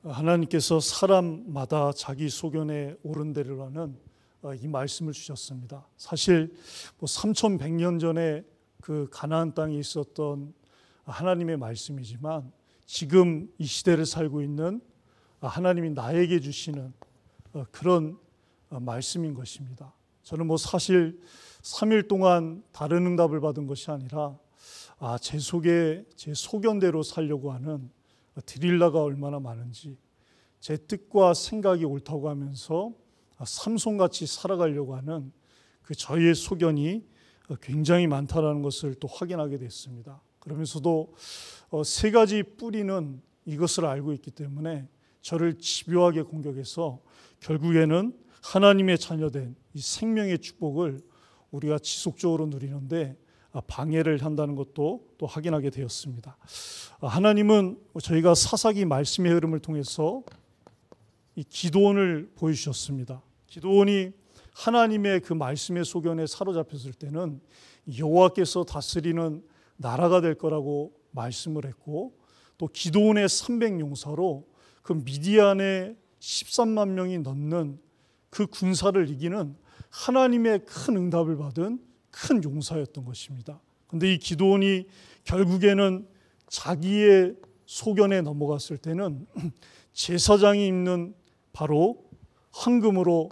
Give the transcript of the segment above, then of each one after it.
하나님께서 사람마다 자기 소견에 옳은 대로 하는 이 말씀을 주셨습니다. 사실 3100년 전에 그 가나안 땅에 있었던 하나님의 말씀이지만 지금 이 시대를 살고 있는 하나님이 나에게 주시는 그런 말씀인 것입니다. 저는 사실 3일 동안 다른 응답을 받은 것이 아니라 제 속에 제 소견대로 살려고 하는 드릴라가 얼마나 많은지, 제 뜻과 생각이 옳다고 하면서 삼손같이 살아가려고 하는 그 저희의 소견이 굉장히 많다는 것을 또 확인하게 됐습니다. 그러면서도 세 가지 뿌리는 이것을 알고 있기 때문에 저를 집요하게 공격해서 결국에는 하나님의 자녀된 이 생명의 축복을 우리가 지속적으로 누리는데 방해를 한다는 것도 또 확인하게 되었습니다. 하나님은 저희가 사사기 말씀의 흐름을 통해서 이 기드온을 보여주셨습니다. 기드온이 하나님의 그 말씀의 소견에 사로잡혔을 때는 여호와께서 다스리는 나라가 될 거라고 말씀을 했고, 또 기드온의 300용사로 그 미디안의 13만 명이 넘는 그 군사를 이기는 하나님의 큰 응답을 받은 큰 용사였던 것입니다. 그런데 이 기드온이 결국에는 자기의 소견에 넘어갔을 때는 제사장이 입는 바로 황금으로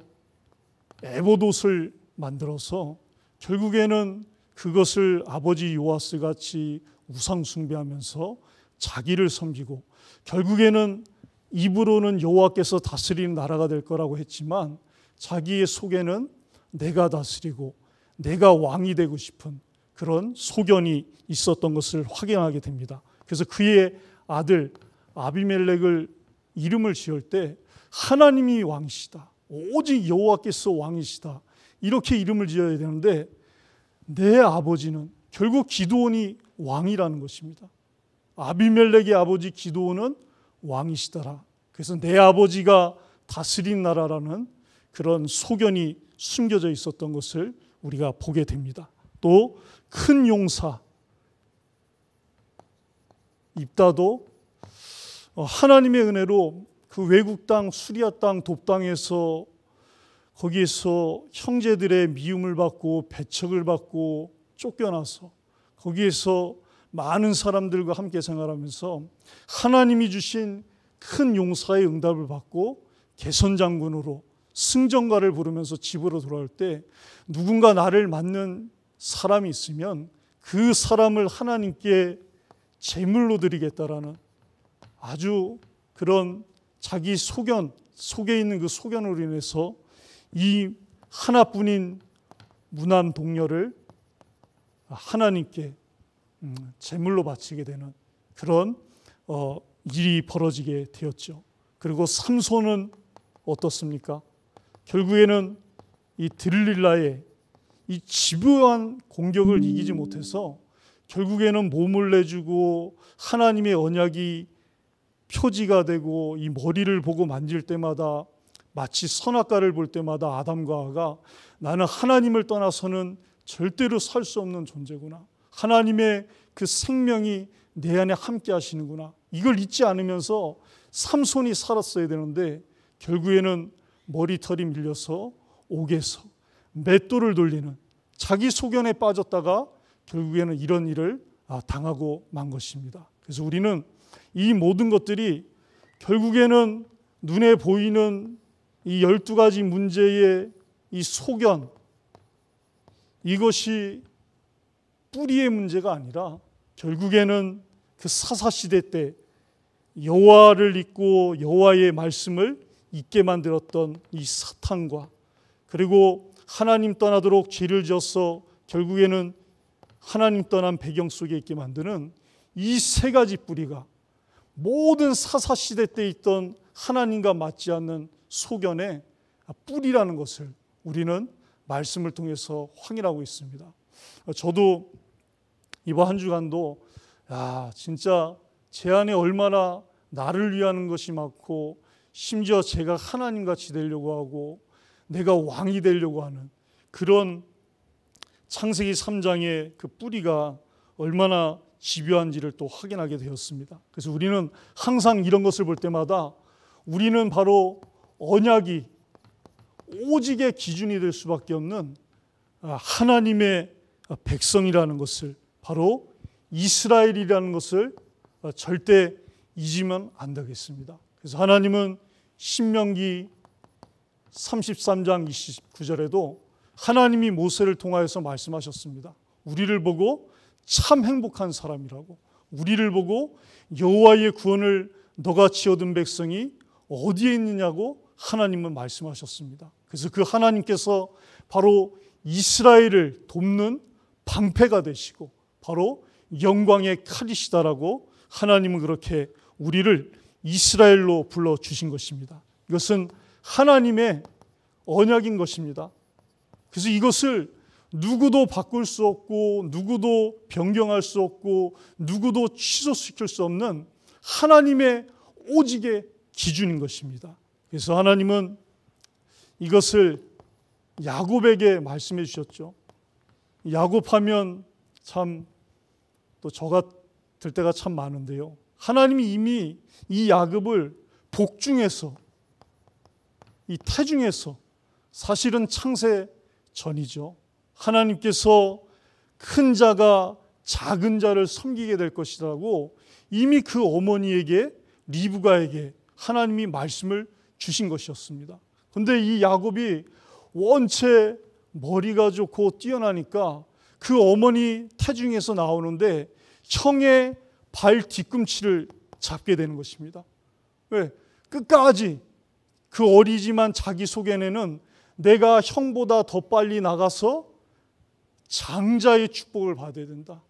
에봇옷을 만들어서 결국에는 그것을 아버지 요아스 같이 우상 숭배하면서 자기를 섬기고, 결국에는 입으로는 여호와께서 다스리는 나라가 될 거라고 했지만 자기의 속에는 내가 다스리고 내가 왕이 되고 싶은 그런 소견이 있었던 것을 확인하게 됩니다. 그래서 그의 아들 아비멜렉을 이름을 지을 때 하나님이 왕이시다, 오직 여호와께서 왕이시다, 이렇게 이름을 지어야 되는데 내 아버지는 결국 기드온이 왕이라는 것입니다. 아비멜렉의 아버지 기드온은 왕이시더라. 그래서 내 아버지가 다스린 나라라는 그런 소견이 숨겨져 있었던 것을 우리가 보게 됩니다. 또 큰 용사 입다도 하나님의 은혜로 그 외국 땅 수리아 땅 돕당에서 거기에서 형제들의 미움을 받고 배척을 받고 쫓겨나서 거기에서 많은 사람들과 함께 생활하면서 하나님이 주신 큰 용사의 응답을 받고 개선장군으로 승전가를 부르면서 집으로 돌아올 때 누군가 나를 맞는 사람이 있으면 그 사람을 하나님께 제물로 드리겠다라는 아주 그런 자기 소견 속에 있는 그 소견으로 인해서 이 하나뿐인 무난 동료를 하나님께 제물로 바치게 되는 그런 일이 벌어지게 되었죠. 그리고 삼손은 어떻습니까? 결국에는 이 들릴라의 이 집요한 공격을 이기지 못해서 결국에는 몸을 내주고 하나님의 언약이 표지가 되고 이 머리를 보고 만질 때마다 마치 선악과를 볼 때마다 아담과 하와가 나는 하나님을 떠나서는 절대로 살 수 없는 존재구나, 하나님의 그 생명이 내 안에 함께 하시는구나, 이걸 잊지 않으면서 삼손이 살았어야 되는데 결국에는 머리털이 밀려서 옥에서 맷돌을 돌리는 자기 소견에 빠졌다가 결국에는 이런 일을 당하고 만 것입니다. 그래서 우리는 이 모든 것들이 결국에는 눈에 보이는 이 12가지 문제의 이 소견, 이것이 뿌리의 문제가 아니라 결국에는 그 사사시대 때 여호와를 잊고 여호와의 말씀을 잊게 만들었던 이 사탄과, 그리고 하나님 떠나도록 죄를 지어서 결국에는 하나님 떠난 배경 속에 있게 만드는 이 세 가지 뿌리가 모든 사사시대 때 있던 하나님과 맞지 않는 소견의 뿌리라는 것을 우리는 말씀을 통해서 확인하고 있습니다. 저도 이번 한 주간도 진짜 제 안에 얼마나 나를 위하는 것이 많고, 심지어 제가 하나님같이 되려고 하고 내가 왕이 되려고 하는 그런 창세기 3장의 그 뿌리가 얼마나 집요한지를 또 확인하게 되었습니다. 그래서 우리는 항상 이런 것을 볼 때마다 우리는 바로 언약이 오직의 기준이 될 수밖에 없는 하나님의 백성이라는 것을, 바로 이스라엘이라는 것을 절대 잊으면 안 되겠습니다. 그래서 하나님은 신명기 33장 29절에도 하나님이 모세를 통하여서 말씀하셨습니다. 우리를 보고 참 행복한 사람이라고, 우리를 보고 여호와의 구원을 너같이 얻은 백성이 어디에 있느냐고 하나님은 말씀하셨습니다. 그래서 그 하나님께서 바로 이스라엘을 돕는 방패가 되시고 바로 영광의 칼이시다라고 하나님은 그렇게 우리를 이스라엘로 불러주신 것입니다. 이것은 하나님의 언약인 것입니다. 그래서 이것을 누구도 바꿀 수 없고 누구도 변경할 수 없고 누구도 취소시킬 수 없는 하나님의 오직의 기준인 것입니다. 그래서 하나님은 이것을 야곱에게 말씀해 주셨죠. 야곱하면 참 또 저 같을 때가 참 많은데요. 하나님이 이미 이 야곱을 복중에서, 이 태중에서, 사실은 창세 전이죠. 하나님께서 큰 자가 작은 자를 섬기게 될 것이라고 이미 그 어머니에게, 리브가에게 하나님이 말씀을 주신 것이었습니다. 그런데 이 야곱이 원체 머리가 좋고 뛰어나니까 그 어머니 태중에서 나오는데 형의 발 뒤꿈치를 잡게 되는 것입니다. 왜? 끝까지 그 어리지만 자기 속에는 내가 형보다 더 빨리 나가서 장자의 축복을 받아야 된다.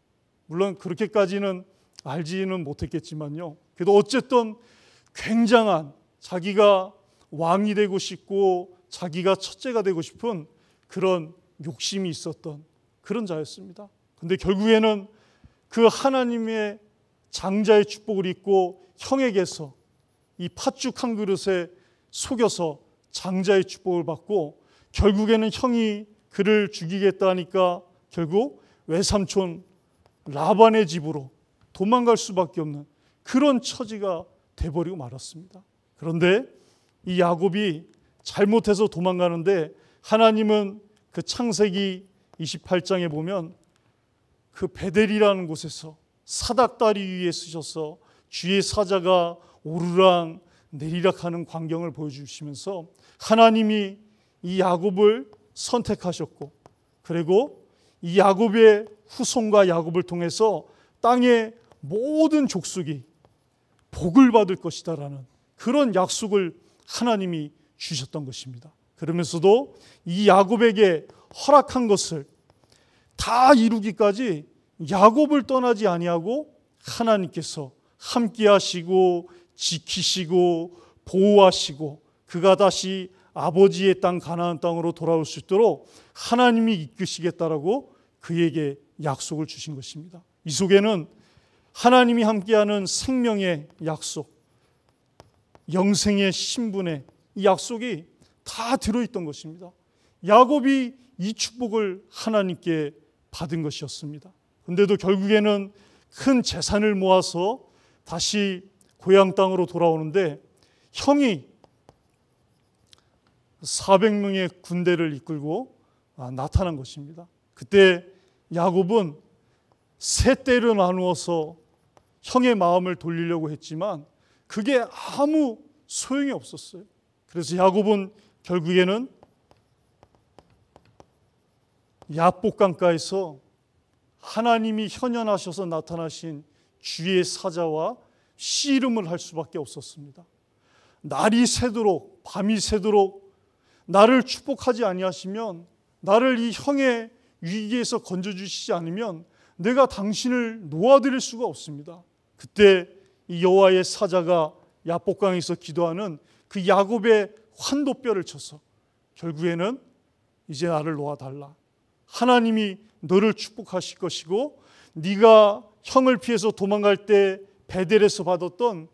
물론 그렇게까지는 알지는 못했겠지만요. 그래도 어쨌든 굉장한, 자기가 왕이 되고 싶고 자기가 첫째가 되고 싶은 그런 욕심이 있었던 그런 자였습니다. 그런데 결국에는 그 하나님의 장자의 축복을 잊고 형에게서 이 팥죽 한 그릇에 속여서 장자의 축복을 받고 결국에는 형이 그를 죽이겠다 하니까 결국 외삼촌 라반의 집으로 도망갈 수밖에 없는 그런 처지가 돼버리고 말았습니다. 그런데 이 야곱이 잘못해서 도망가는데 하나님은 그 창세기 28장에 보면 그 베델이라는 곳에서 사닥다리 위에 쓰셔서 주의 사자가 오르락 내리락 하는 광경을 보여주시면서 하나님이 이 야곱을 선택하셨고, 그리고 이 야곱의 후손과 야곱을 통해서 땅의 모든 족속이 복을 받을 것이다라는 그런 약속을 하나님이 주셨던 것입니다. 그러면서도 이 야곱에게 허락한 것을 다 이루기까지 야곱을 떠나지 아니하고 하나님께서 함께 하시고 지키시고 보호하시고 그가 다시 아버지의 땅 가나안 땅으로 돌아올 수 있도록 하나님이 이끄시겠다라고 그에게 약속을 주신 것입니다. 이 속에는 하나님이 함께하는 생명의 약속, 영생의 신분의 이 약속이 다 들어있던 것입니다. 야곱이 이 축복을 하나님께 받은 것이었습니다. 그런데도 결국에는 큰 재산을 모아서 다시 고향 땅으로 돌아오는데 형이 400명의 군대를 이끌고 나타난 것입니다. 그때 야곱은 세 떼로 나누어서 형의 마음을 돌리려고 했지만 그게 아무 소용이 없었어요. 그래서 야곱은 결국에는 야복강가에서 하나님이 현현하셔서 나타나신 주의 사자와 씨름을 할 수밖에 없었습니다. 날이 새도록 밤이 새도록 나를 축복하지 아니하시면, 나를 이 형의 위기에서 건져주시지 않으면 내가 당신을 놓아드릴 수가 없습니다. 그때 이 여호와의 사자가 야복강에서 기도하는 그 야곱의 환도뼈를 쳐서 결국에는 이제 나를 놓아달라, 하나님이 너를 축복하실 것이고 네가 형을 피해서 도망갈 때 베델에서 받았던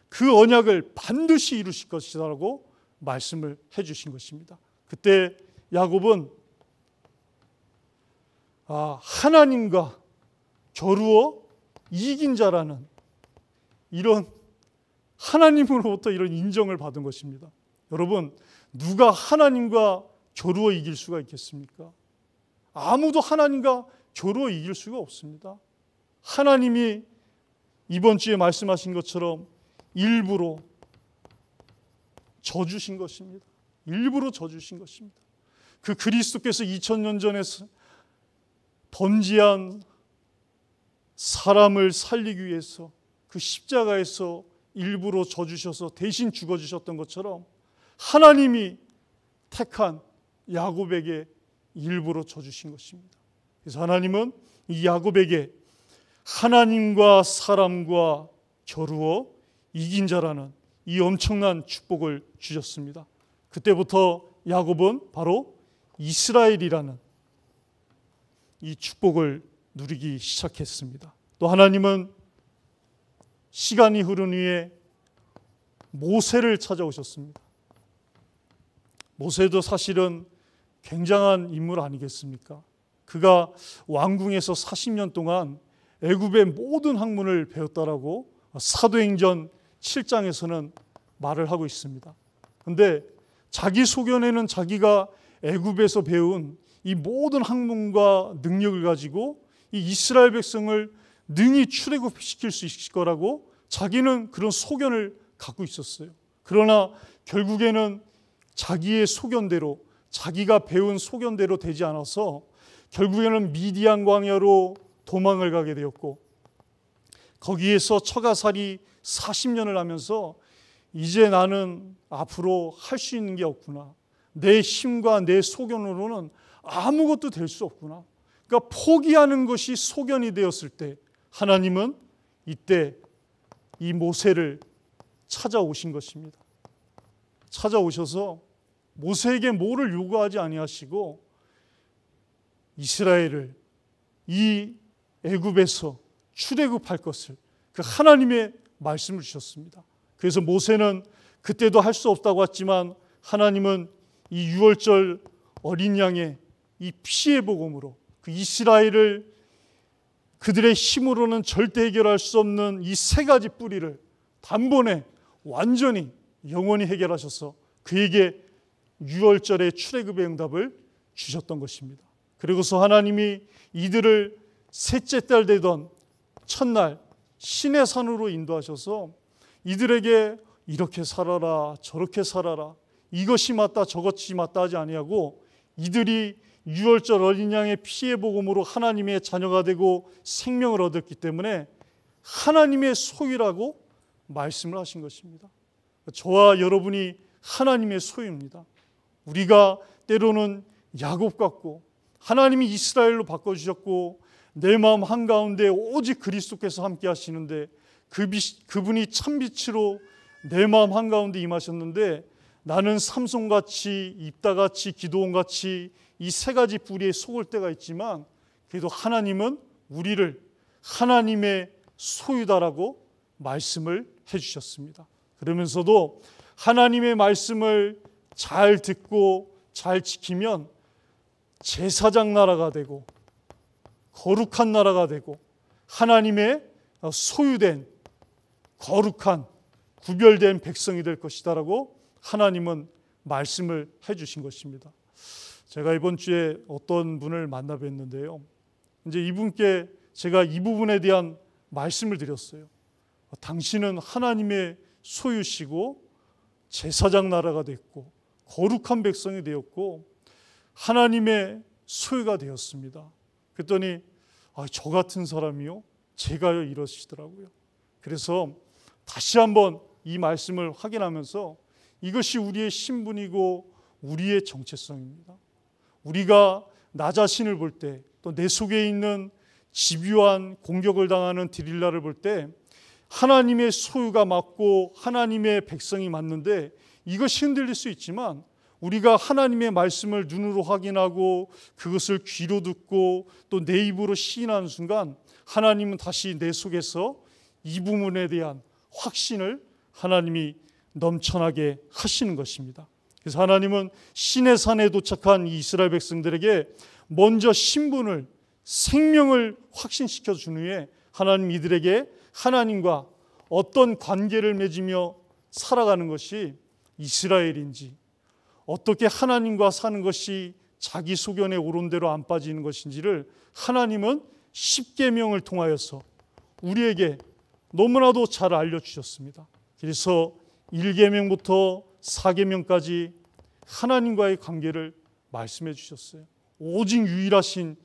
그 언약을 반드시 이루실 것이라고 말씀을 해주신 것입니다. 그때 야곱은 하나님과 겨루어 이긴 자라는 이런 하나님으로부터 이런 인정을 받은 것입니다. 여러분, 누가 하나님과 겨루어 이길 수가 있겠습니까? 아무도 하나님과 겨루어 이길 수가 없습니다. 하나님이 이번 주에 말씀하신 것처럼 일부러 져주신 것입니다. 일부러 져주신 것입니다. 그 그리스도께서 2000년 전에 번지한 사람을 살리기 위해서 그 십자가에서 일부러 져주셔서 대신 죽어주셨던 것처럼 하나님이 택한 야곱에게 일부러 져주신 것입니다. 그래서 하나님은 이 야곱에게 하나님과 사람과 겨루어 이긴 자라는 이 엄청난 축복을 주셨습니다. 그때부터 야곱은 바로 이스라엘이라는 이 축복을 누리기 시작했습니다. 또 하나님은 시간이 흐른 후에 모세를 찾아오셨습니다. 모세도 사실은 굉장한 인물 아니겠습니까? 그가 왕궁에서 40년 동안 애굽의 모든 학문을 배웠다라고 사도행전 7장에서는 말을 하고 있습니다. 그런데 자기 소견에는 자기가 애굽에서 배운 이 모든 학문과 능력을 가지고 이 이스라엘 백성을 능히 출애굽시킬 수 있을 거라고 자기는 그런 소견을 갖고 있었어요. 그러나 결국에는 자기의 소견대로, 자기가 배운 소견대로 되지 않아서 결국에는 미디안 광야로 도망을 가게 되었고, 거기에서 처가살이 40년을 하면서 이제 나는 앞으로 할 수 있는 게 없구나, 내 힘과 내 소견으로는 아무것도 될 수 없구나, 그러니까 포기하는 것이 소견이 되었을 때 하나님은 이때 이 모세를 찾아오신 것입니다. 찾아오셔서 모세에게 뭐를 요구하지 아니하시고 이스라엘을 이 애굽에서 출애굽할 것을 그 하나님의 말씀을 주셨습니다. 그래서 모세는 그때도 할 수 없다고 했지만 하나님은 이 유월절 어린 양의 이 피의 복음으로 그 이스라엘을 그들의 힘으로는 절대 해결할 수 없는 이 세 가지 뿌리를 단번에 완전히 영원히 해결하셔서 그에게 유월절의 출애굽의 응답을 주셨던 것입니다. 그리고서 하나님이 이들을 셋째 달 되던 첫날 시내 산으로 인도하셔서 이들에게 이렇게 살아라 저렇게 살아라, 이것이 맞다 저것이 맞다 하지 아니하고 이들이 유월절 어린 양의 피의 복음으로 하나님의 자녀가 되고 생명을 얻었기 때문에 하나님의 소유라고 말씀을 하신 것입니다. 저와 여러분이 하나님의 소유입니다. 우리가 때로는 야곱 같고 하나님이 이스라엘로 바꿔주셨고 내 마음 한가운데 오직 그리스도께서 함께 하시는데 그분이 참빛으로 내 마음 한가운데 임하셨는데 나는 삼손같이 입다같이 기드온같이 이 세 가지 뿌리에 속을 때가 있지만 그래도 하나님은 우리를 하나님의 소유다라고 말씀을 해주셨습니다. 그러면서도 하나님의 말씀을 잘 듣고 잘 지키면 제사장 나라가 되고 거룩한 나라가 되고 하나님의 소유된 거룩한 구별된 백성이 될 것이다라고 하나님은 말씀을 해주신 것입니다. 제가 이번 주에 어떤 분을 만나 뵀는데요, 이제 이분께 제가 이 부분에 대한 말씀을 드렸어요. 당신은 하나님의 소유시고 제사장 나라가 됐고 거룩한 백성이 되었고 하나님의 소유가 되었습니다. 그랬더니 저 같은 사람이요? 제가요? 이러시더라고요. 그래서 다시 한번 이 말씀을 확인하면서 이것이 우리의 신분이고 우리의 정체성입니다. 우리가 나 자신을 볼 때, 또 내 속에 있는 집요한 공격을 당하는 디릴라를 볼 때 하나님의 소유가 맞고 하나님의 백성이 맞는데 이것이 흔들릴 수 있지만 우리가 하나님의 말씀을 눈으로 확인하고 그것을 귀로 듣고 또 내 입으로 시인하는 순간 하나님은 다시 내 속에서 이 부분에 대한 확신을 하나님이 넘쳐나게 하시는 것입니다. 그래서 하나님은 시내산에 도착한 이 이스라엘 백성들에게 먼저 신분을, 생명을 확신시켜 준 후에 하나님 이들에게 하나님과 어떤 관계를 맺으며 살아가는 것이 이스라엘인지, 어떻게 하나님과 사는 것이 자기 소견에 옳은 대로 안 빠지는 것인지를 하나님은 십계명을 통하여서 우리에게 너무나도 잘 알려주셨습니다. 그래서 1계명부터 4계명까지 하나님과의 관계를 말씀해 주셨어요. 오직 유일하신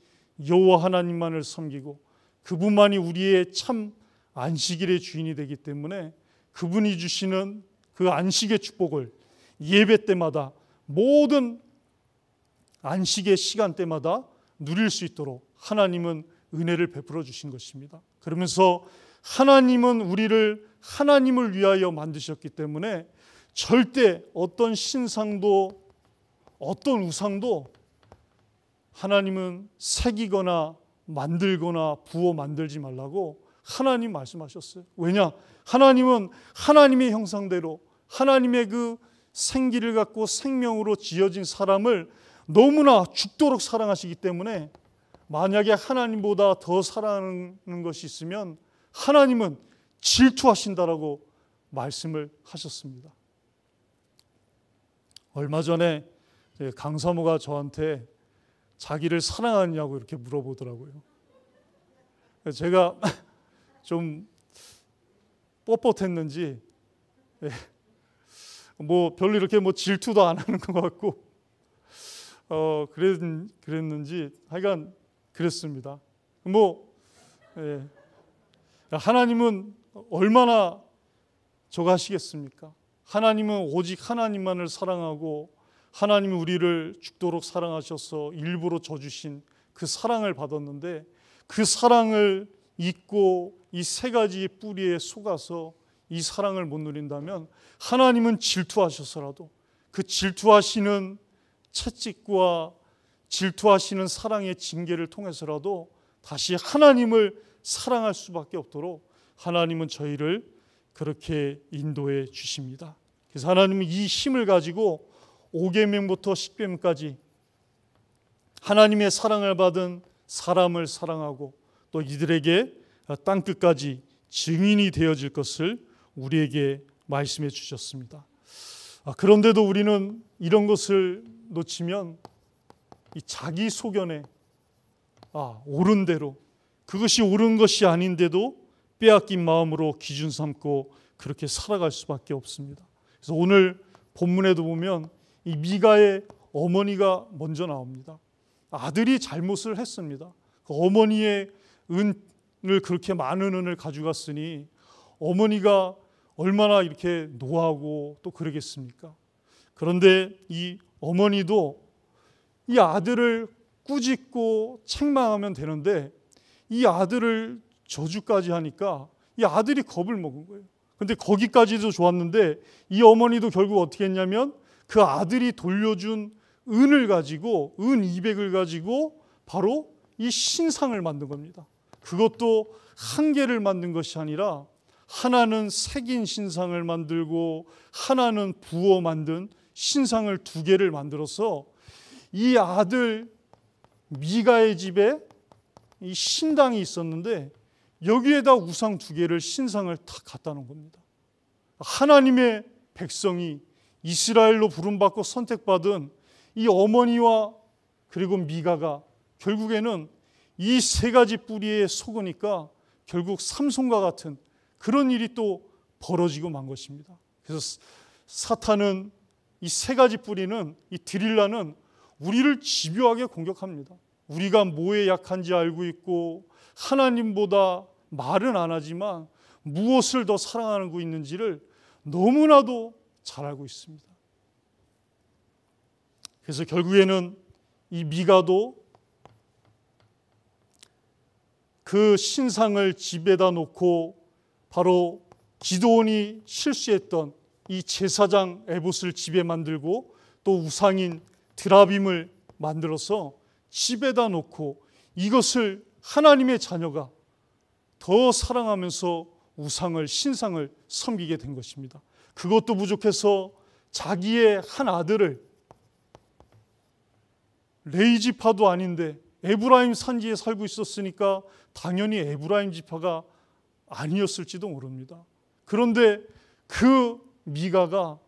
여호와 하나님만을 섬기고 그분만이 우리의 참 안식일의 주인이 되기 때문에 그분이 주시는 그 안식의 축복을 예배 때마다 모든 안식의 시간대마다 누릴 수 있도록 하나님은 은혜를 베풀어 주신 것입니다. 그러면서 하나님은 우리를 하나님을 위하여 만드셨기 때문에 절대 어떤 신상도 어떤 우상도 하나님은 새기거나 만들거나 부어 만들지 말라고 하나님 말씀하셨어요. 왜냐? 하나님은 하나님의 형상대로 하나님의 그 생기를 갖고 생명으로 지어진 사람을 너무나 죽도록 사랑하시기 때문에 만약에 하나님보다 더 사랑하는 것이 있으면 하나님은 질투하신다라고 말씀을 하셨습니다. 얼마 전에 강사모가 저한테 자기를 사랑하냐고 이렇게 물어보더라고요. 제가 좀 뻣뻣했는지 뭐 별로 이렇게 뭐 질투도 안 하는 것 같고 그랬는지 하여간 그랬습니다. 하나님은 얼마나 저거 하시겠습니까? 하나님은 오직 하나님만을 사랑하고 하나님이 우리를 죽도록 사랑하셔서 일부러 져주신 그 사랑을 받았는데 그 사랑을 잊고 이 세 가지 뿌리에 속아서 이 사랑을 못 누린다면 하나님은 질투하셔서라도 그 질투하시는 채찍과 질투하시는 사랑의 징계를 통해서라도 다시 하나님을 사랑할 수밖에 없도록 하나님은 저희를 그렇게 인도해 주십니다. 그래서 하나님은 이 힘을 가지고 5계명부터 10계명까지 하나님의 사랑을 받은 사람을 사랑하고 또 이들에게 땅끝까지 증인이 되어질 것을 우리에게 말씀해 주셨습니다. 그런데도 우리는 이런 것을 놓치면 이 자기 소견에 옳은 대로 그것이 옳은 것이 아닌데도 빼앗긴 마음으로 기준 삼고 그렇게 살아갈 수밖에 없습니다. 그래서 오늘 본문에도 보면 이 미가의 어머니가 먼저 나옵니다. 아들이 잘못을 했습니다. 그 어머니의 은을 그렇게 많은 은을 가져갔으니 어머니가 얼마나 이렇게 노하고 또 그러겠습니까? 그런데 이 어머니도 이 아들을 꾸짖고 책망하면 되는데 이 아들을 저주까지 하니까 이 아들이 겁을 먹은 거예요. 근데 거기까지도 좋았는데 이 어머니도 결국 어떻게 했냐면 그 아들이 돌려준 은을 가지고 은 200을 가지고 바로 이 신상을 만든 겁니다. 그것도 한 개를 만든 것이 아니라 하나는 새긴 신상을 만들고 하나는 부어 만든 신상을 2개를 만들어서 이 아들 미가의 집에 이 신당이 있었는데 여기에다 우상 2개를 신상을 다 갖다 놓은 겁니다. 하나님의 백성이 이스라엘로 부름받고 선택받은 이 어머니와 그리고 미가가 결국에는 이 3가지 뿌리에 속으니까 결국 삼손과 같은 그런 일이 또 벌어지고 만 것입니다. 그래서 사탄은 이 3가지 뿌리는 이 드릴라는 우리를 집요하게 공격합니다. 우리가 뭐에 약한지 알고 있고 하나님보다 말은 안 하지만 무엇을 더 사랑하고 있는지를 너무나도 잘 알고 있습니다. 그래서 결국에는 이 미가도 그 신상을 집에다 놓고 바로 기드온이 실수했던 이 제사장 에봇을 집에 만들고 또 우상인 드라빔을 만들어서 집에다 놓고 이것을 하나님의 자녀가 더 사랑하면서 우상을 신상을 섬기게 된 것입니다. 그것도 부족해서 자기의 한 아들을 레위 지파도 아닌데 에브라임 산지에 살고 있었으니까 당연히 에브라임 지파가 아니었을지도 모릅니다. 그런데 그 미가가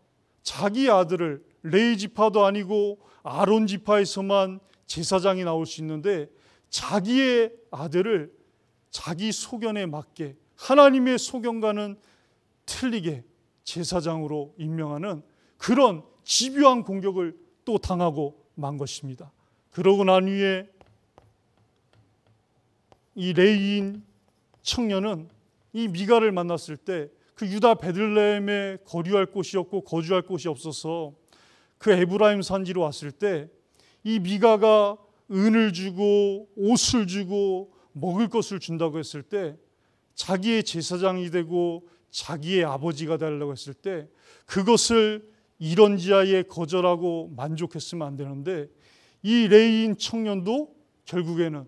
자기 아들을, 레위 지파도 아니고 아론 지파에서만 제사장이 나올 수 있는데 자기의 아들을 자기 소견에 맞게 하나님의 소견과는 틀리게 제사장으로 임명하는 그런 집요한 공격을 또 당하고 만 것입니다. 그러고 난 후에 이 레위인 청년은 이 미가를 만났을 때 그 유다 베들레헴에 거류할 곳이 없고 거주할 곳이 없어서 그 에브라임 산지로 왔을 때 이 미가가 은을 주고 옷을 주고 먹을 것을 준다고 했을 때 자기의 제사장이 되고 자기의 아버지가 되려고 했을 때 그것을 이런지하에 거절하고 만족했으면 안 되는데 이 레위인 청년도 결국에는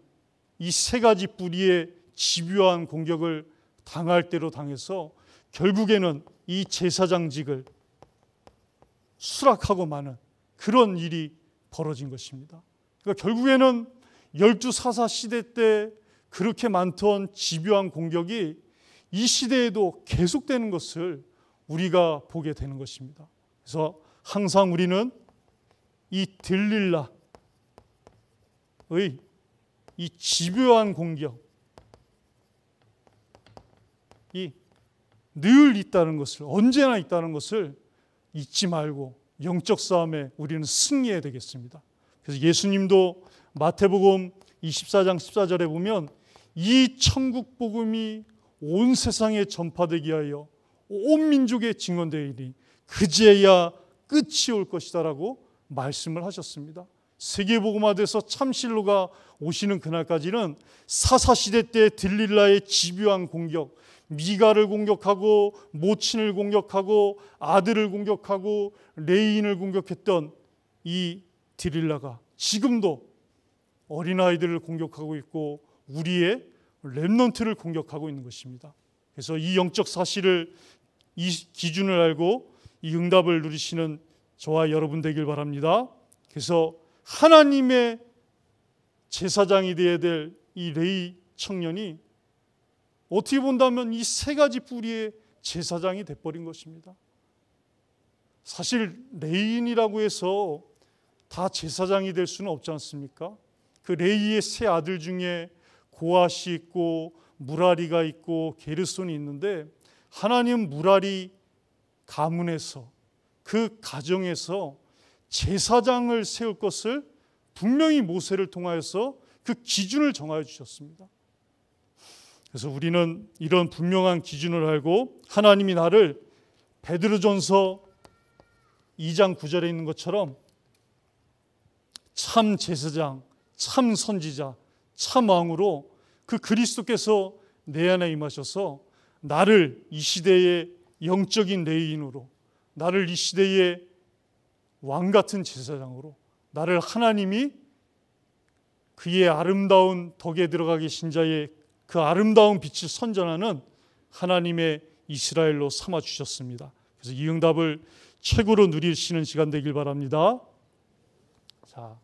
이 세 가지 뿌리의 집요한 공격을 당할 대로 당해서 결국에는 이 제사장직을 수락하고 마는 그런 일이 벌어진 것입니다. 그러니까 결국에는 열두 사사 시대 때 그렇게 많던 집요한 공격이 이 시대에도 계속되는 것을 우리가 보게 되는 것입니다. 그래서 항상 우리는 이 들릴라의 이 집요한 공격이 늘 있다는 것을, 언제나 있다는 것을 잊지 말고 영적 싸움에 우리는 승리해야 되겠습니다. 그래서 예수님도 마태복음 24장 14절에 보면 이 천국 복음이 온 세상에 전파되기 하여 온 민족에 증언되리니 그제야 끝이 올 것이다라고 말씀을 하셨습니다. 세계복음화돼서 참신로가 오시는 그날까지는 사사시대 때 들릴라의 집요한 공격, 미가를 공격하고 모친을 공격하고 아들을 공격하고 레위인을 공격했던 이 들릴라가 지금도 어린아이들을 공격하고 있고 우리의 렘넌트를 공격하고 있는 것입니다. 그래서 이 영적 사실을, 이 기준을 알고 이 응답을 누리시는 저와 여러분 되길 바랍니다. 그래서 하나님의 제사장이 되어야 될 이 레위 청년이 어떻게 본다면 이 세 가지 뿌리의 제사장이 돼버린 것입니다. 사실 레위인이라고 해서 다 제사장이 될 수는 없지 않습니까? 그 레위의 세 아들 중에 고앗이 있고 무라리가 있고 게르손이 있는데 하나님 무라리 가문에서 그 가정에서 제사장을 세울 것을 분명히 모세를 통하여서 그 기준을 정하여 주셨습니다. 그래서 우리는 이런 분명한 기준을 알고 하나님이 나를 베드로전서 2장 9절에 있는 것처럼 참 제사장, 참 선지자, 참 왕으로 그 그리스도께서 내 안에 임하셔서 나를 이 시대의 영적인 레위인으로, 나를 이 시대의 왕 같은 제사장으로, 나를 하나님이 그의 아름다운 덕에 들어가 계신 자의 그 아름다운 빛을 선전하는 하나님의 이스라엘로 삼아 주셨습니다. 그래서 이 응답을 최고로 누리시는 시간 되길 바랍니다. 자,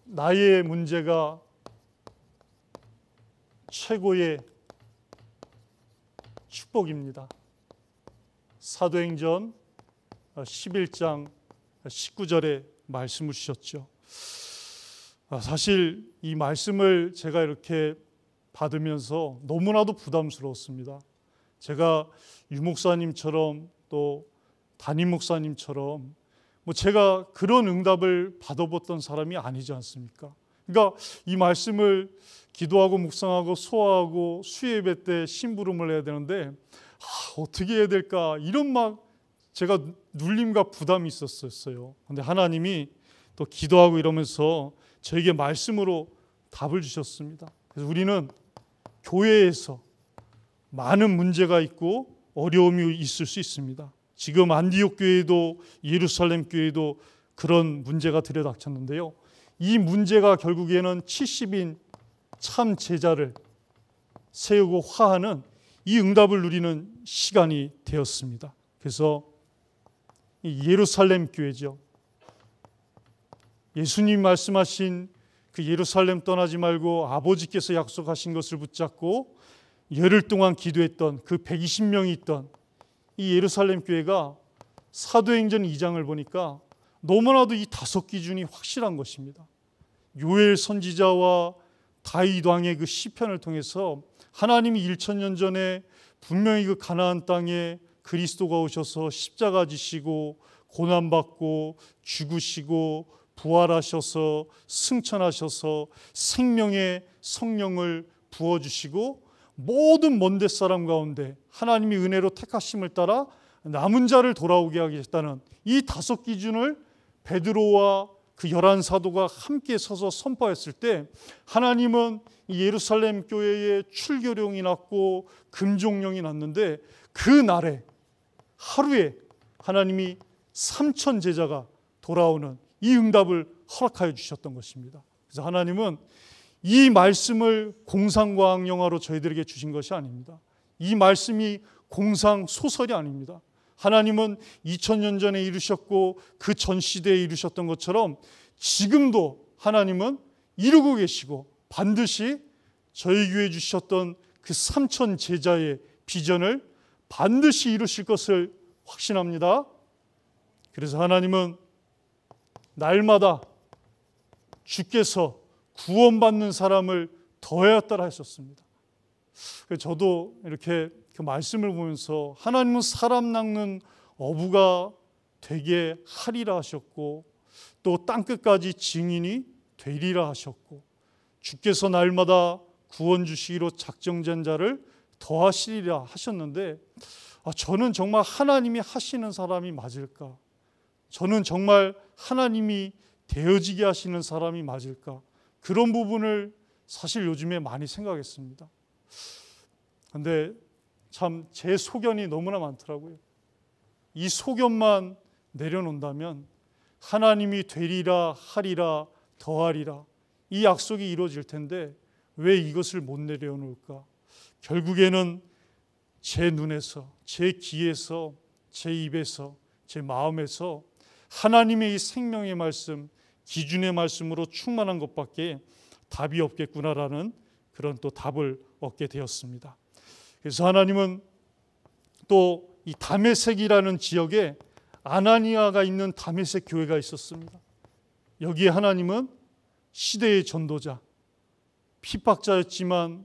나의 문제가 최고의 축복입니다. 사도행전 11장 19절에 말씀을 주셨죠. 사실 이 말씀을 제가 이렇게 받으면서 너무나도 부담스러웠습니다. 제가 유목사님처럼 또 담임 목사님처럼 제가 그런 응답을 받아봤던 사람이 아니지 않습니까? 그러니까 이 말씀을 기도하고 묵상하고 소화하고 수예배 때 심부름을 해야 되는데 어떻게 해야 될까 이런 막 제가 눌림과 부담이 있었어요. 그런데 하나님이 또 기도하고 이러면서 저에게 말씀으로 답을 주셨습니다. 그래서 우리는 교회에서 많은 문제가 있고 어려움이 있을 수 있습니다. 지금 안디옥 교회도 예루살렘 교회도 그런 문제가 들여닥쳤는데요. 이 문제가 결국에는 70인 참 제자를 세우고 화하는 이 응답을 누리는 시간이 되었습니다. 그래서 이 예루살렘 교회죠. 예수님 말씀하신 그 예루살렘 떠나지 말고 아버지께서 약속하신 것을 붙잡고 열흘 동안 기도했던 그 120명이 있던 이 예루살렘 교회가 사도행전 2장을 보니까 너무나도 이 5기준이 확실한 것입니다. 요엘 선지자와 다윗 왕의 그 시편을 통해서 하나님이 1000년 전에 분명히 그 가나안 땅에 그리스도가 오셔서 십자가 지시고 고난받고 죽으시고 부활하셔서 승천하셔서 생명의 성령을 부어주시고 모든 먼데 사람 가운데 하나님이 은혜로 택하심을 따라 남은 자를 돌아오게 하겠다는 이 5기준을 베드로와 그 11사도가 함께 서서 선포했을 때 하나님은 이 예루살렘 교회에 출교령이 났고 금종령이 났는데 그 날에 하루에 하나님이 3000 제자가 돌아오는 이 응답을 허락하여 주셨던 것입니다. 그래서 하나님은 이 말씀을 공상과학 영화로 저희들에게 주신 것이 아닙니다. 이 말씀이 공상 소설이 아닙니다. 하나님은 2000년 전에 이루셨고 그 전 시대에 이루셨던 것처럼 지금도 하나님은 이루고 계시고 반드시 저희 교회에 주셨던 그 3000 제자의 비전을 반드시 이루실 것을 확신합니다. 그래서 하나님은 날마다 주께서 구원받는 사람을 더하였다라 하셨습니다. 저도 이렇게 그 말씀을 보면서 하나님은 사람 낚는 어부가 되게 하리라 하셨고 또 땅끝까지 증인이 되리라 하셨고 주께서 날마다 구원 주시기로 작정된 자를 더하시리라 하셨는데 저는 정말 하나님이 하시는 사람이 맞을까? 저는 정말 하나님이 되어지게 하시는 사람이 맞을까? 그런 부분을 사실 요즘에 많이 생각했습니다. 그런데 참 제 소견이 너무나 많더라고요. 이 소견만 내려놓는다면 하나님이 되리라 하리라 더하리라 이 약속이 이루어질 텐데 왜 이것을 못 내려놓을까? 결국에는 제 눈에서, 제 귀에서, 제 입에서, 제 마음에서 하나님의 이 생명의 말씀, 기준의 말씀으로 충만한 것밖에 답이 없겠구나라는 그런 또 답을 얻게 되었습니다. 그래서 하나님은 또 이 다메섹이라는 지역에 아나니아가 있는 다메섹 교회가 있었습니다. 여기에 하나님은 시대의 전도자, 핍박자였지만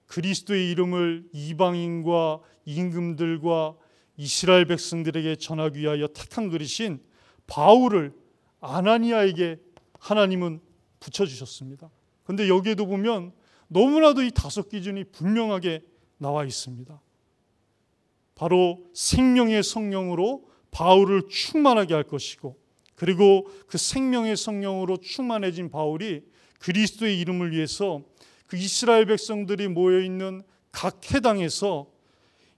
그리스도의 이름을 이방인과 임금들과 이스라엘 백성들에게 전하기 위하여 택한 그리신 바울을 아나니아에게 하나님은 붙여주셨습니다. 그런데 여기에도 보면 너무나도 이 5기준이 분명하게 나와 있습니다. 바로 생명의 성령으로 바울을 충만하게 할 것이고 그리고 그 생명의 성령으로 충만해진 바울이 그리스도의 이름을 위해서 그 이스라엘 백성들이 모여있는 각 회당에서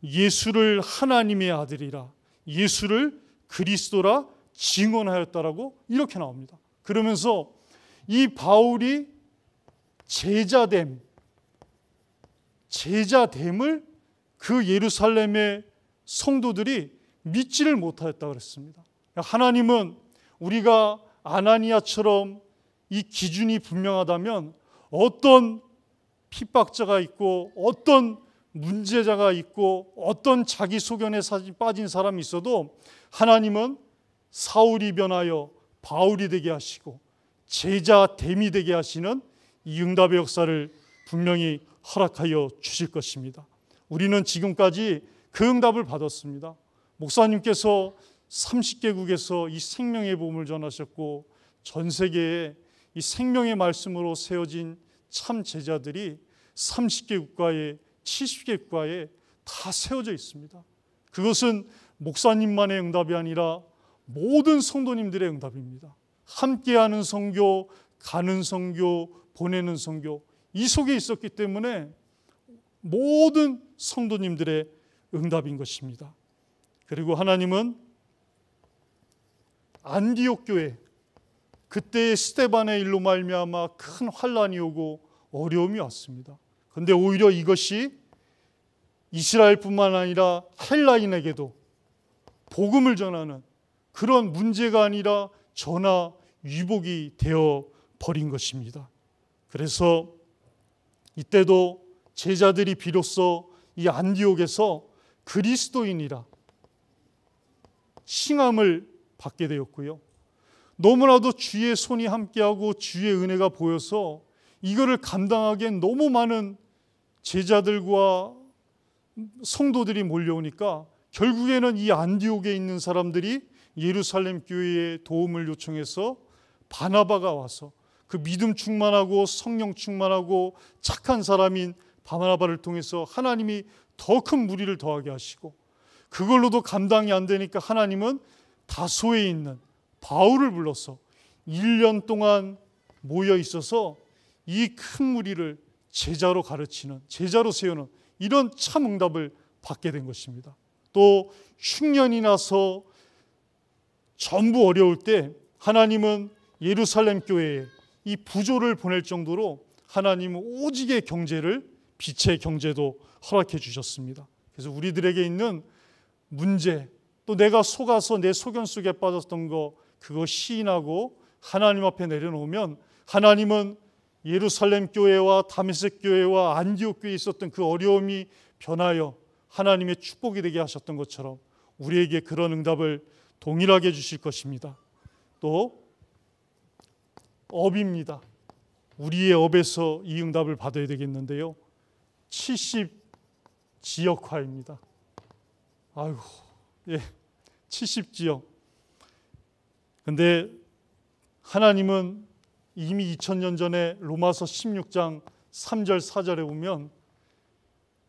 예수를 하나님의 아들이라 예수를 그리스도라 증언하였다라고 이렇게 나옵니다. 그러면서 이 바울이 제자됨을 그 예루살렘의 성도들이 믿지를 못하였다고 그랬습니다. 하나님은 우리가 아나니아처럼 이 기준이 분명하다면 어떤 핍박자가 있고 어떤 문제자가 있고 어떤 자기 소견에 빠진 사람이 있어도 하나님은 사울이 변하여 바울이 되게 하시고 제자됨이 되게 하시는 이 응답의 역사를 분명히 허락하여 주실 것입니다. 우리는 지금까지 그 응답을 받았습니다. 목사님께서 30개국에서 이 생명의 복음을 전하셨고 전 세계에 이 생명의 말씀으로 세워진 참 제자들이 30개 국가에 70개 국가에 다 세워져 있습니다. 그것은 목사님만의 응답이 아니라 모든 성도님들의 응답입니다. 함께하는 선교, 가는 선교, 보내는 선교 이 속에 있었기 때문에 모든 성도님들의 응답인 것입니다. 그리고 하나님은 안디옥 교회 그때의 스데반의 일로 말미암아 큰 환란이 오고 어려움이 왔습니다. 그런데 오히려 이것이 이스라엘뿐만 아니라 헬라인에게도 복음을 전하는 그런 문제가 아니라 전화 위복이 되어 버린 것입니다. 그래서 이때도 제자들이 비로소 이 안디옥에서 그리스도인이라 칭함을 받게 되었고요. 너무나도 주의 손이 함께하고 주의 은혜가 보여서 이거를 감당하기엔 너무 많은 제자들과 성도들이 몰려오니까 결국에는 이 안디옥에 있는 사람들이 예루살렘 교회에 도움을 요청해서 바나바가 와서 그 믿음 충만하고 성령 충만하고 착한 사람인 바나바를 통해서 하나님이 더 큰 무리를 더하게 하시고, 그걸로도 감당이 안 되니까 하나님은 다소에 있는 바울을 불러서 1년 동안 모여 있어서 이 큰 무리를 제자로 가르치는, 제자로 세우는 이런 참 응답을 받게 된 것입니다. 또 흉년이 나서 전부 어려울 때 하나님은 예루살렘 교회에 이 부조를 보낼 정도로 하나님은 오직의 경제를, 빛의 경제도 허락해 주셨습니다. 그래서 우리들에게 있는 문제, 또 내가 속아서 내 소견 속에 빠졌던 거, 그거 시인하고 하나님 앞에 내려놓으면 하나님은 예루살렘 교회와 다메섹 교회와 안디옥 교회에 있었던 그 어려움이 변하여 하나님의 축복이 되게 하셨던 것처럼 우리에게 그런 응답을 동일하게 주실 것입니다. 또 업입니다. 우리의 업에서 이 응답을 받아야 되겠는데요. 70지역화입니다. 아이고, 예, 70지역. 근데 하나님은 이미 2000년 전에 로마서 16장 3절 4절에 보면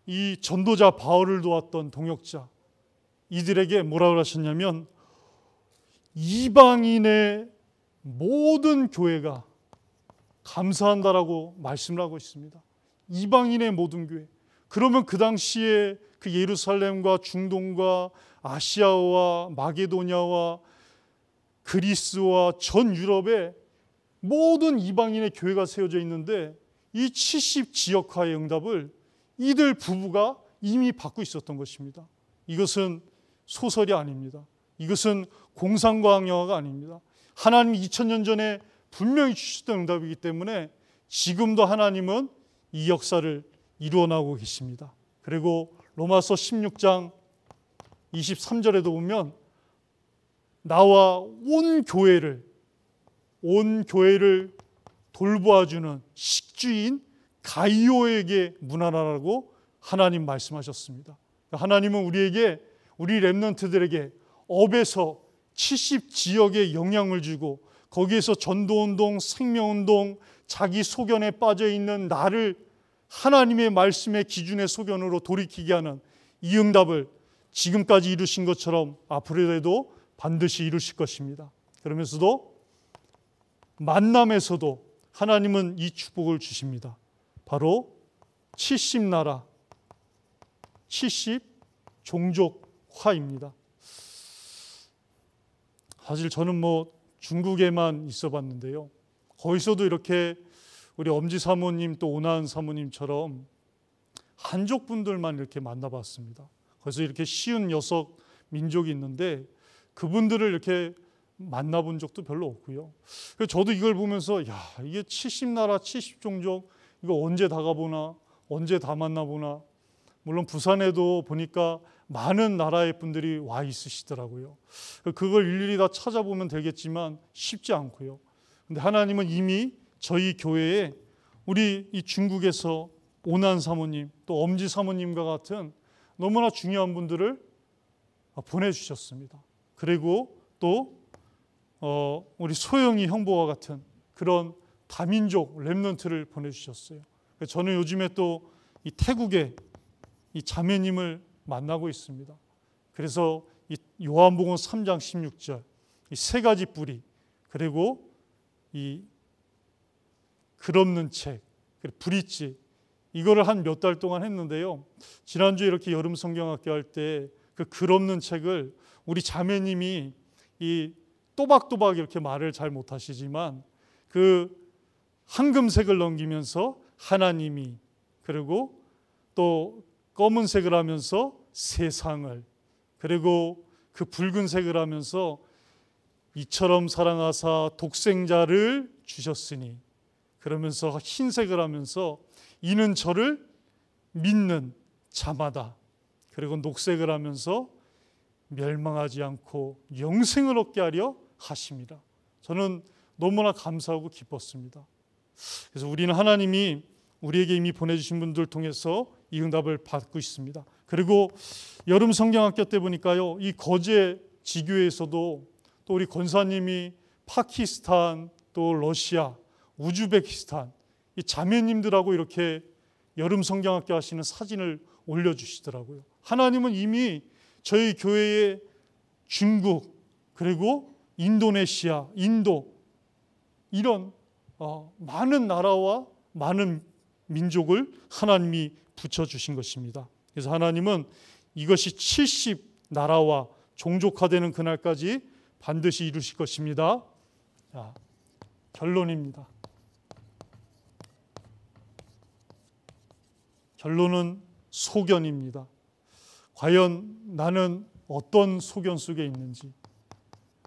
이 전도자 바울을 도왔던 동역자, 이들에게 뭐라고 하셨냐면 이방인의 모든 교회가 감사한다라고 말씀을 하고 있습니다. 이방인의 모든 교회. 그러면 그 당시에 그 예루살렘과 중동과 아시아와 마게도냐와 그리스와 전 유럽에 모든 이방인의 교회가 세워져 있는데 이 70지역화의 응답을 이들 부부가 이미 받고 있었던 것입니다. 이것은 소설이 아닙니다. 이것은 공상과학 영화가 아닙니다. 하나님이 2000년 전에 분명히 주셨던 응답이기 때문에 지금도 하나님은 이 역사를 이루어나가고 계십니다. 그리고 로마서 16장 23절에도 보면 나와 온 교회를 돌보아주는 식주인 가이오에게 문안하라고 하나님 말씀하셨습니다. 하나님은 우리에게, 우리 렘넌트들에게 업에서 70지역에 영향을 주고 거기에서 전도운동, 생명운동, 자기 소견에 빠져있는 나를 하나님의 말씀의 기준의 소견으로 돌이키게 하는 이 응답을 지금까지 이루신 것처럼 앞으로도 반드시 이루실 것입니다. 그러면서도 만남에서도 하나님은 이 축복을 주십니다. 바로 70나라, 70종족화입니다. 사실 저는 중국에만 있어 봤는데요. 거기서도 이렇게 우리 엄지 사모님 또 오나은 사모님처럼 한족 분들만 이렇게 만나봤습니다. 그래서 이렇게 쉬운 6민족이 있는데 그분들을 이렇게 만나본 적도 별로 없고요. 그래서 저도 이걸 보면서 이게 70나라 70종족 이거 언제 다 가보나, 언제 다 만나보나. 물론 부산에도 보니까 많은 나라의 분들이 와 있으시더라고요. 그걸 일일이 다 찾아보면 되겠지만 쉽지 않고요. 근데 하나님은 이미 저희 교회에 우리 이 중국에서 오난 사모님 또 엄지 사모님과 같은 너무나 중요한 분들을 보내주셨습니다. 그리고 또 우리 소영이 형부와 같은 그런 다민족 렘넌트를 보내주셨어요. 저는 요즘에 또 이 태국에 이 자매님을 만나고 있습니다. 그래서 이 요한복음 3장 16절 이 세 가지 뿌리, 그리고 이 글없는 책, 브릿지, 이거를 한 몇 달 동안 했는데요. 지난주에 이렇게 여름 성경학교 할 때 그 글없는 책을 우리 자매님이 이 또박또박 이렇게 말을 잘 못하시지만 그 황금색을 넘기면서 하나님이, 그리고 또 검은색을 하면서 세상을, 그리고 그 붉은색을 하면서 이처럼 사랑하사 독생자를 주셨으니, 그러면서 흰색을 하면서 이는 저를 믿는 자마다, 그리고 녹색을 하면서 멸망하지 않고 영생을 얻게 하려 하십니다. 저는 너무나 감사하고 기뻤습니다. 그래서 우리는 하나님이 우리에게 이미 보내주신 분들 통해서 이 응답을 받고 있습니다. 그리고 여름 성경학교 때 보니까요, 이 거제 지교에서도 또 우리 권사님이 파키스탄, 또 러시아, 우즈베키스탄 이 자매님들하고 이렇게 여름 성경학교 하시는 사진을 올려주시더라고요. 하나님은 이미 저희 교회의 중국, 그리고 인도네시아, 인도 이런 많은 나라와 많은 민족을 하나님이 붙여주신 것입니다. 그래서 하나님은 이것이 70 나라와 종족화되는 그날까지 반드시 이루실 것입니다. 자, 결론입니다. 결론은 소견입니다. 과연 나는 어떤 소견 속에 있는지.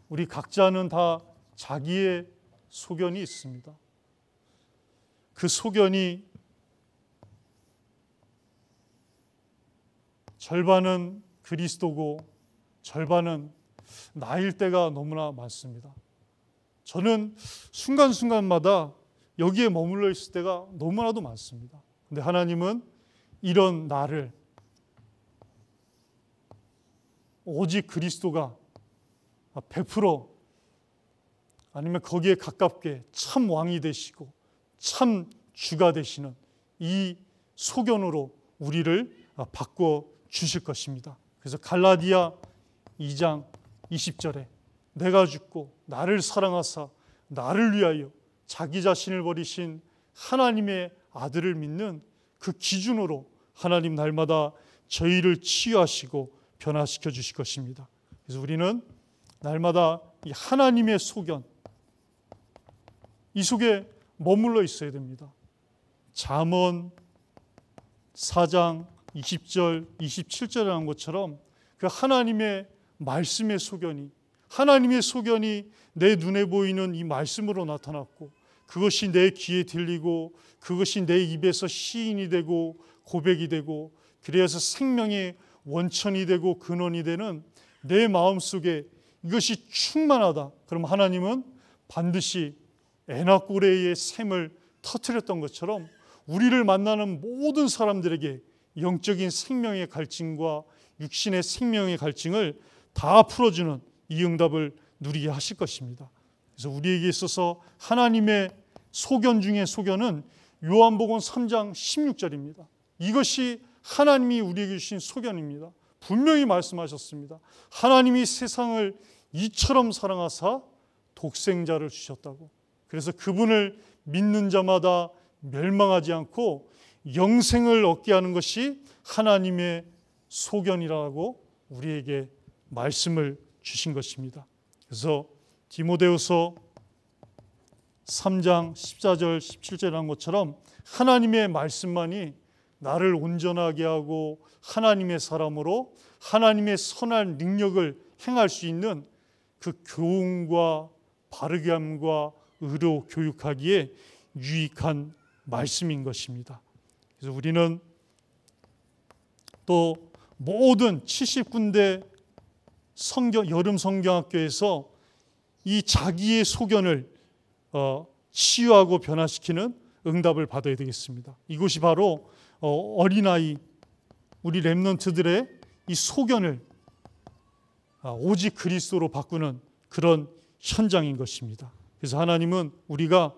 우리 각자는 다 자기의 소견이 있습니다. 그 소견이 절반은 그리스도고 절반은 나일 때가 너무나 많습니다. 저는 순간순간마다 여기에 머물러 있을 때가 너무나도 많습니다. 근데 하나님은 이런 나를 오직 그리스도가 100% 아니면 거기에 가깝게 참 왕이 되시고 참 주가 되시는 이 소견으로 우리를 바꿔 주실 것입니다. 그래서 갈라디아 2장 20절에 내가 죽고 나를 사랑하사 나를 위하여 자기 자신을 버리신 하나님의 아들을 믿는 그 기준으로 하나님 날마다 저희를 치유하시고 변화시켜 주실 것입니다. 그래서 우리는 날마다 이 하나님의 소견, 이 속에 머물러 있어야 됩니다. 잠언 4장 20절, 27절에 한 것처럼 그 하나님의 말씀의 소견이, 하나님의 소견이 내 눈에 보이는 이 말씀으로 나타났고, 그것이 내 귀에 들리고, 그것이 내 입에서 시인이 되고 고백이 되고, 그래서 생명의 원천이 되고 근원이 되는 내 마음속에 이것이 충만하다. 그럼 하나님은 반드시 에나꼬레의 샘을 터뜨렸던 것처럼 우리를 만나는 모든 사람들에게 영적인 생명의 갈증과 육신의 생명의 갈증을 다 풀어주는 이 응답을 누리게 하실 것입니다. 그래서 우리에게 있어서 하나님의 소견 중에 소견은 요한복음 3장 16절입니다. 이것이 하나님이 우리에게 주신 소견입니다. 분명히 말씀하셨습니다. 하나님이 세상을 이처럼 사랑하사 독생자를 주셨다고. 그래서 그분을 믿는 자마다 멸망하지 않고 영생을 얻게 하는 것이 하나님의 소견이라고 우리에게 말씀을 주신 것입니다. 그래서 디모데후서 3장 14절 17절에 한 것처럼 하나님의 말씀만이 나를 온전하게 하고 하나님의 사람으로 하나님의 선한 능력을 행할 수 있는 그 교훈과 바르게 함과 의로 교육하기에 유익한 말씀인 것입니다. 그래서 우리는 또 모든 70군데 여름 성경학교에서 이 자기의 소견을 치유하고 변화시키는 응답을 받아야 되겠습니다. 이것이 바로 어린아이 우리 렘넌트들의 이 소견을 오직 그리스도로 바꾸는 그런 현장인 것입니다. 그래서 하나님은 우리가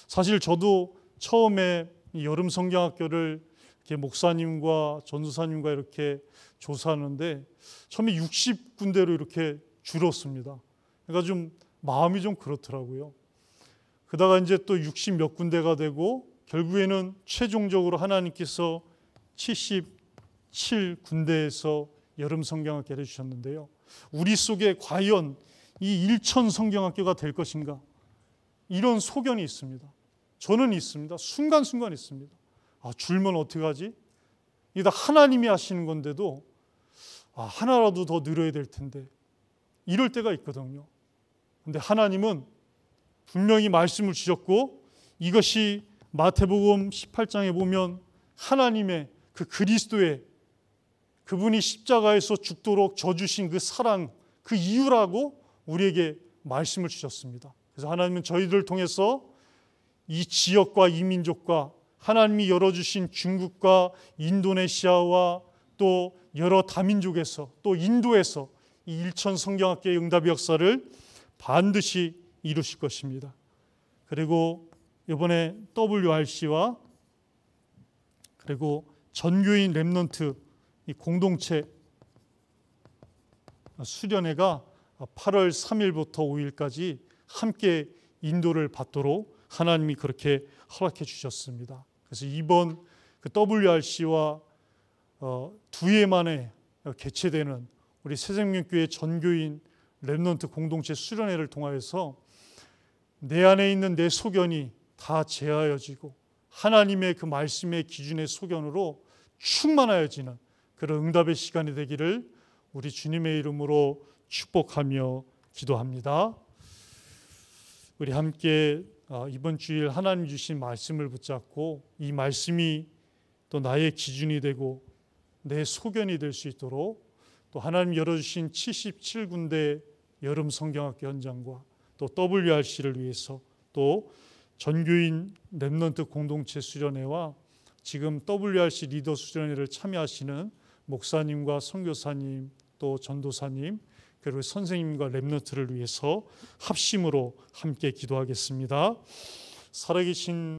사실 저도 처음에 이 여름 성경학교를 이렇게 목사님과 전도사님과 이렇게 조사하는데 처음에 60군데로 이렇게 줄었습니다. 그러니까 좀 마음이 좀 그렇더라고요. 그러다가 이제 또 60 몇 군데가 되고 결국에는 최종적으로 하나님께서 77군데에서 여름 성경학교를 주셨는데요. 우리 속에 과연 이 1천 성경학교가 될 것인가? 이런 소견이 있습니다. 저는 있습니다. 순간순간 있습니다. 줄면 어떡하지? 이게 다 하나님이 하시는 건데도 하나라도 더 늘어야 될 텐데 이럴 때가 있거든요. 그런데 하나님은 분명히 말씀을 주셨고 이것이 마태복음 18장에 보면 하나님의 그 그리스도의 그분이 십자가에서 죽도록 져주신 그 사랑, 그 이유라고 우리에게 말씀을 주셨습니다. 그래서 하나님은 저희들을 통해서 이 지역과 이 민족과 하나님이 열어주신 중국과 인도네시아와 또 여러 다민족에서 또 인도에서 이 일천 성경학계의 응답의 역사를 반드시 이루실 것입니다. 그리고 이번에 WRC와 그리고 전교인 렘넌트 이 공동체 수련회가 8월 3일부터 5일까지 함께 인도를 받도록 하나님이 그렇게 허락해 주셨습니다. 그래서 이번 그 WRC와 두 해 만에 개최되는 우리 새생명교회 전교인 렘넌트 공동체 수련회를 통하여서 내 안에 있는 내 소견이 다 제하여지고 하나님의 그 말씀의 기준의 소견으로 충만하여지는 그런 응답의 시간이 되기를 우리 주님의 이름으로 축복하며 기도합니다. 우리 함께 이번 주일 하나님 주신 말씀을 붙잡고 이 말씀이 또 나의 기준이 되고 내 소견이 될 수 있도록 또 하나님 열어주신 77군데 여름 성경학교 현장과 또 WRC를 위해서 또 전교인 렘넌트 공동체 수련회와 지금 WRC 리더 수련회를 참여하시는 목사님과 선교사님 또 전도사님 그리고 선생님과 렘넌트를 위해서 합심으로 함께 기도하겠습니다. 살아계신